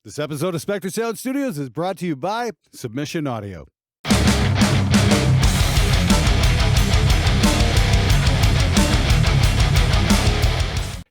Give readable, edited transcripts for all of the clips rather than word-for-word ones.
This episode of Spectre Sound Studios is brought to you by SubMission Audio.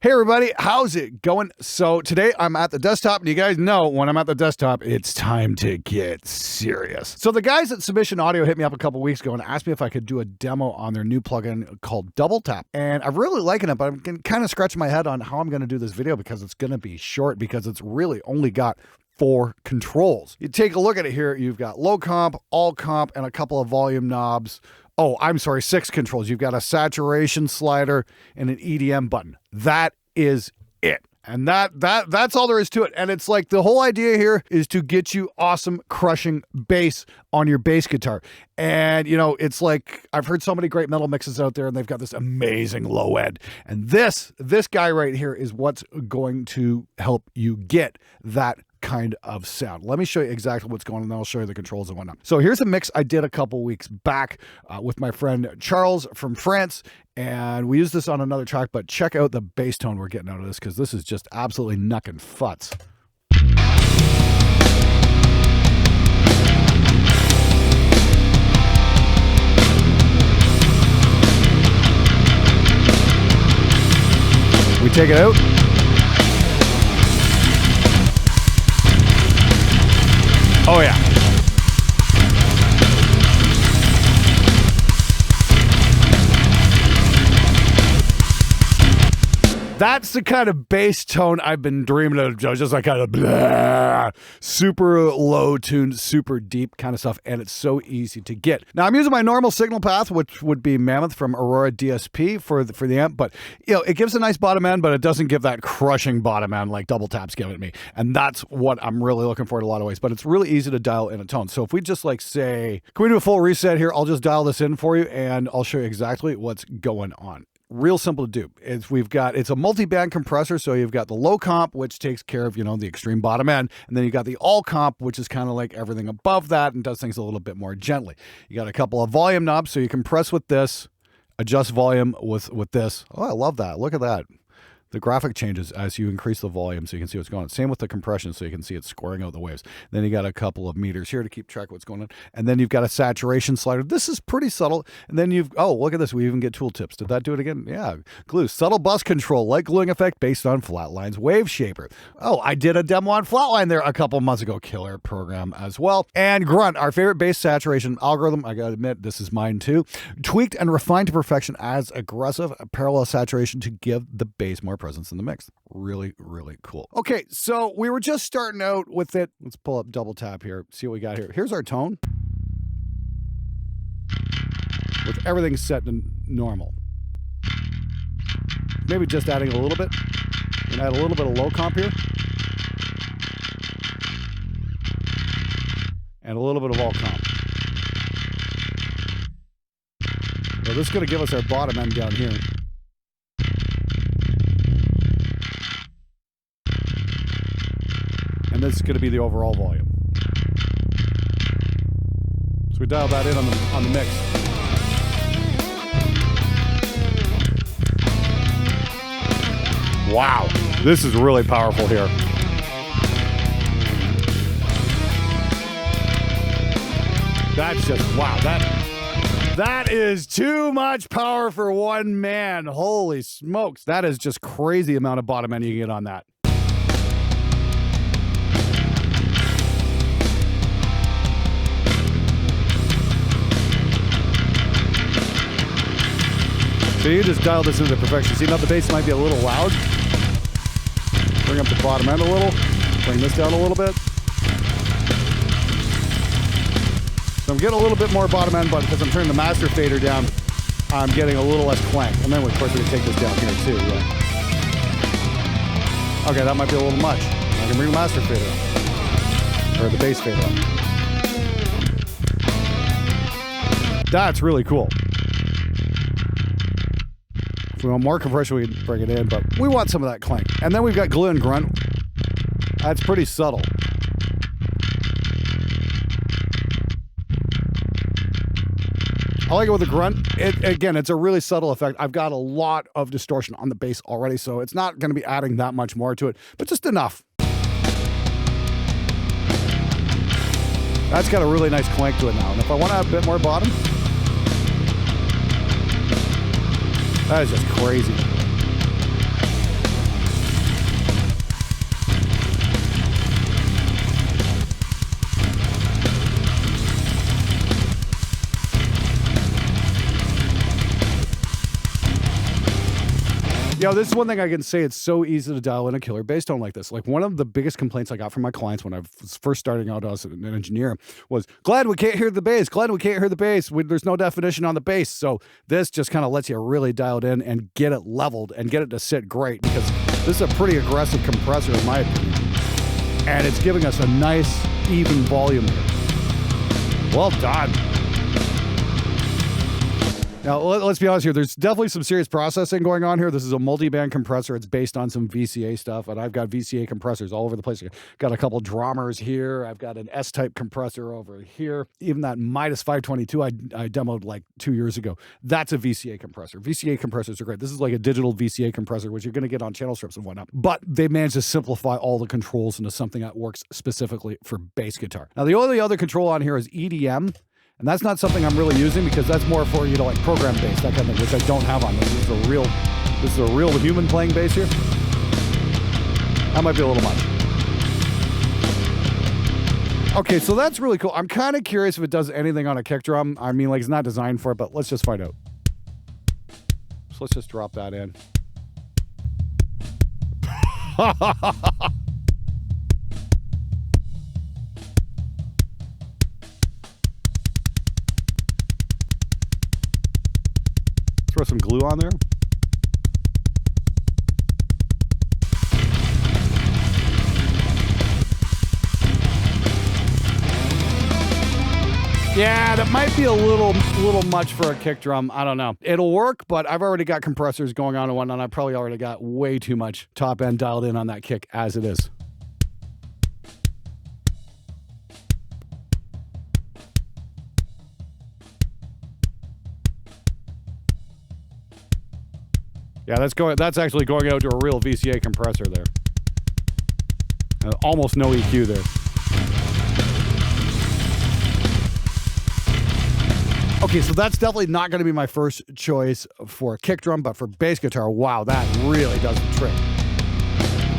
Hey everybody, how's it going? So today I'm at the desktop, and you guys know when I'm at the desktop, it's time to get serious. So the guys at SubMission Audio hit me up a couple weeks ago and asked me if I could do a demo on their new plugin called Double Tap. And I'm really liking it, but I'm kind of scratching my head on how I'm going to do this video because it's going to be short because it's really only got 4 controls. You take a look at it here, you've got low comp, all comp, and a couple of volume knobs. Oh, I'm sorry, 6 controls. You've got a saturation slider and an EDM button. That is it. And that's all there is to it. And it's like the whole idea here is to get you awesome crushing bass on your bass guitar. And you know, it's like I've heard so many great metal mixes out there and they've got this amazing low end. And this guy right here is what's going to help you get that kind of sound. Let me show you exactly what's going on, and then I'll show you the controls and whatnot. So here's a mix I did a couple weeks back with my friend Charles from France, and we used this on another track, but check out the bass tone we're getting out of this because this is just absolutely knuckin' futz. We take it out. Oh yeah. That's the kind of bass tone I've been dreaming of, Joe. Just like kind of blah, super low tuned, super deep kind of stuff. And it's so easy to get. Now I'm using my normal signal path, which would be Mammoth from Aurora DSP for the amp. But you know, it gives a nice bottom end, but it doesn't give that crushing bottom end like Double Tap's giving me. And that's what I'm really looking for in a lot of ways. But it's really easy to dial in a tone. So if we just like say, can we do a full reset here? I'll just dial this in for you and I'll show you exactly what's going on. Real simple to do. It's a multi-band compressor, so you've got the low comp, which takes care of, you know, the extreme bottom end, and then you got the all comp, which is kind of like everything above that and does things a little bit more gently. You got a couple of volume knobs, so you can press with this, adjust volume with this. Oh, I love that. Look at that. The graphic changes as you increase the volume so you can see what's going on. Same with the compression so you can see it scoring out the waves. Then you got a couple of meters here to keep track of what's going on. And then you've got a saturation slider. This is pretty subtle. And then look at this. We even get tooltips. Did that do it again? Yeah. Glue. Subtle bus control, light gluing effect based on Flatline's wave shaper. Oh, I did a demo on Flatline there a couple months ago. Killer program as well. And Grunt, our favorite bass saturation algorithm. I got to admit, this is mine too. Tweaked and refined to perfection as aggressive parallel saturation to give the bass more presence in the mix. Really, really cool. Okay, so we were just starting out with it. Let's pull up Double Tap here, see what we got here. Here's our tone with everything set to normal. Maybe just adding a little bit and add a little bit of low comp here and a little bit of all comp. So this is going to give us our bottom end down here. And this is going to be the overall volume. So we dial that in on the mix. Wow, this is really powerful here. That's just, wow, that is too much power for one man. Holy smokes, that is just crazy amount of bottom end you can get on that. So you just dial this into perfection. See, now the bass might be a little loud. Bring up the bottom end a little. Bring this down a little bit. So I'm getting a little bit more bottom end, but because I'm turning the master fader down, I'm getting a little less clank. And then, of course, we can take this down here too. Yeah. Okay, that might be a little much. I can bring the master fader up. Or the bass fader up. That's really cool. If we want more compression, we can bring it in, but we want some of that clank. And then we've got glue and grunt. That's pretty subtle. I like it with the grunt. Again, it's a really subtle effect. I've got a lot of distortion on the bass already, so it's not going to be adding that much more to it, but just enough. That's got a really nice clank to it now. And if I want to have a bit more bottom, that is just crazy. Yo, this is one thing I can say. It's so easy to dial in a killer bass tone like this. Like, one of the biggest complaints I got from my clients when I was first starting out as an engineer was, Glenn, we can't hear the bass. Glenn, we can't hear the bass. There's no definition on the bass. So this just kind of lets you really dial it in and get it leveled and get it to sit great, because this is a pretty aggressive compressor in my opinion. And it's giving us a nice, even volume here. Well done. Now, let's be honest here. There's definitely some serious processing going on here. This is a multi-band compressor. It's based on some VCA stuff, and I've got VCA compressors all over the place. I've got a couple drummers here. I've got an S-type compressor over here. Even that Midas 522 I demoed like 2 years ago. That's a VCA compressor. VCA compressors are great. This is like a digital VCA compressor, which you're going to get on channel strips and whatnot. But they managed to simplify all the controls into something that works specifically for bass guitar. Now, the only other control on here is EDM. And that's not something I'm really using, because that's more for, you know, like program bass, that kind of thing, which I don't have on this. This is a real human playing bass here. That might be a little much. Okay, so that's really cool. I'm kind of curious if it does anything on a kick drum. I mean, like, it's not designed for it, but let's just find out. So let's just drop that in. Throw some glue on there. Yeah, that might be a little much for a kick drum. I don't know. It'll work, but I've already got compressors going on and whatnot. I probably already got way too much top end dialed in on that kick as it is. Yeah, that's actually going out to a real VCA compressor there. Almost no EQ there. Okay, so that's definitely not going to be my first choice for a kick drum, but for bass guitar, wow, that really does the trick.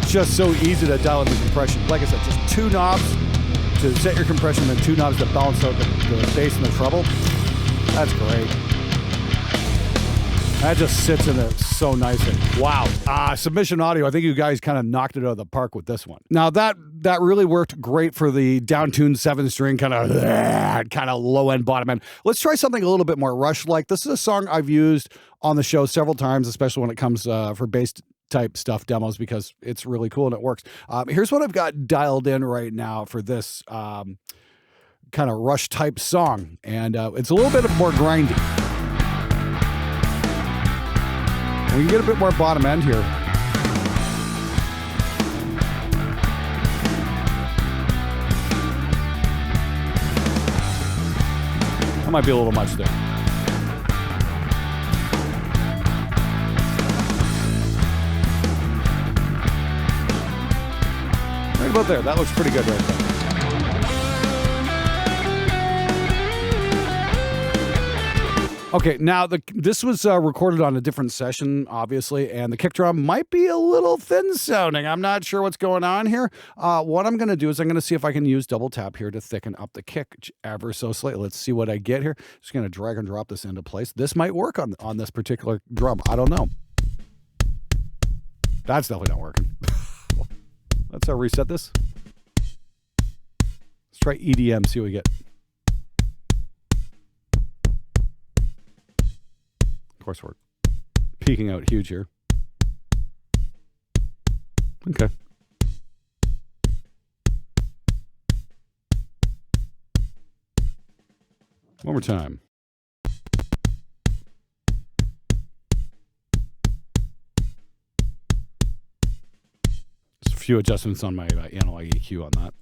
Just so easy to dial in the compression. Like I said, just two knobs to set your compression and two knobs to balance out the bass and the treble. That's great. That just sits in there so nicely. Wow. SubMission audio. I think you guys kind of knocked it out of the park with this one. Now that really worked great for the down-tuned 7-string kind of low-end, bottom end. Let's try something a little bit more Rush-like. This is a song I've used on the show several times, especially when it comes for bass type stuff demos, because it's really cool and it works. Here's what I've got dialed in right now for this kind of Rush type song. And it's a little bit more grindy. We can get a bit more bottom end here. That might be a little much there. Right about there. That looks pretty good right there. Okay, now this was recorded on a different session, obviously, and the kick drum might be a little thin sounding. I'm not sure what's going on here. What I'm going to do is I'm going to see if I can use double tap here to thicken up the kick ever so slightly. Let's see what I get here. Just going to drag and drop this into place. This might work on this particular drum. I don't know. That's definitely not working. Let's reset this. Let's try EDM, see what we get. Of course, we're peeking out huge here. Okay. One more time. Just a few adjustments on my analog EQ on that.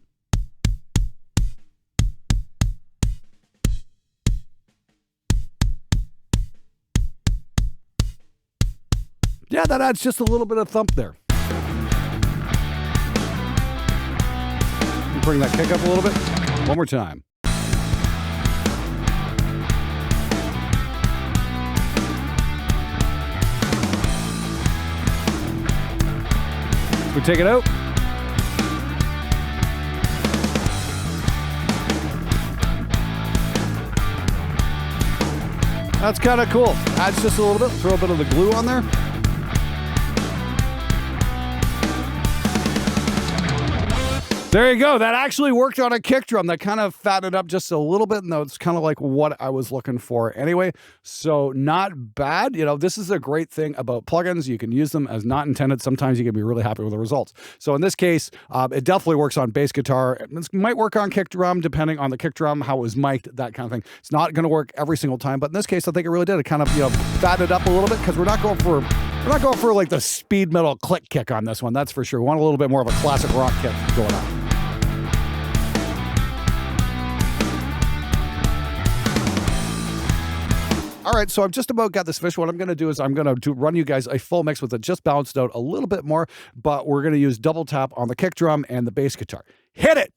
Yeah, that adds just a little bit of thump there. Bring that kick up a little bit. One more time. We take it out. That's kind of cool. Adds just a little bit. Throw a bit of the glue on there. There you go. That actually worked on a kick drum. That kind of fattened up just a little bit. And it's kind of like what I was looking for anyway. So not bad. You know, this is a great thing about plugins. You can use them as not intended. Sometimes you can be really happy with the results. So in this case, it definitely works on bass guitar. It might work on kick drum, depending on the kick drum, how it was mic'd, that kind of thing. It's not going to work every single time. But in this case, I think it really did. It kind of, you know, fattened up a little bit because we're not going for like the speed metal click kick on this one. That's for sure. We want a little bit more of a classic rock kick going on. All right, so I've just about got this fish. What I'm going to do is I'm going to run you guys a full mix with it, just balanced out a little bit more, but we're going to use double tap on the kick drum and the bass guitar. Hit it!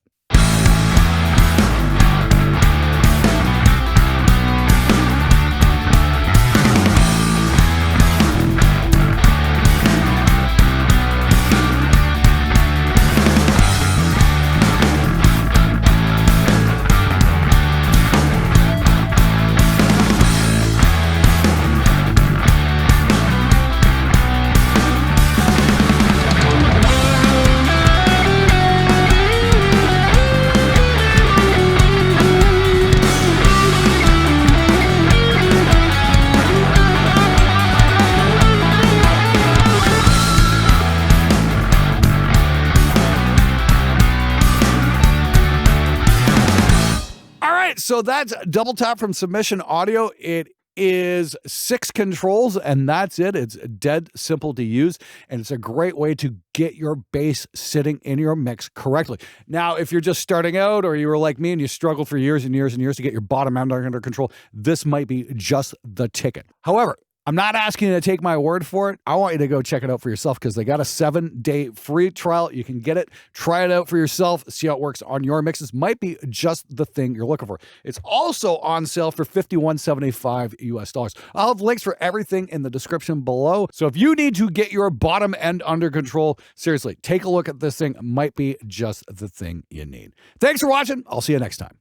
So that's double tap from SubMission Audio. It is 6 controls, and that's it. It's dead simple to use, and it's a great way to get your bass sitting in your mix correctly. Now, if you're just starting out, or you were like me and you struggled for years and years and years to get your bottom end under control, this might be just the ticket. However, I'm not asking you to take my word for it. I want you to go check it out for yourself because they got a 7-day free trial. You can get it, try it out for yourself, see how it works on your mixes. Might be just the thing you're looking for. It's also on sale for $51.75 US. I'll have links for everything in the description below. So if you need to get your bottom end under control, seriously, take a look at this thing. It might be just the thing you need. Thanks for watching. I'll see you next time.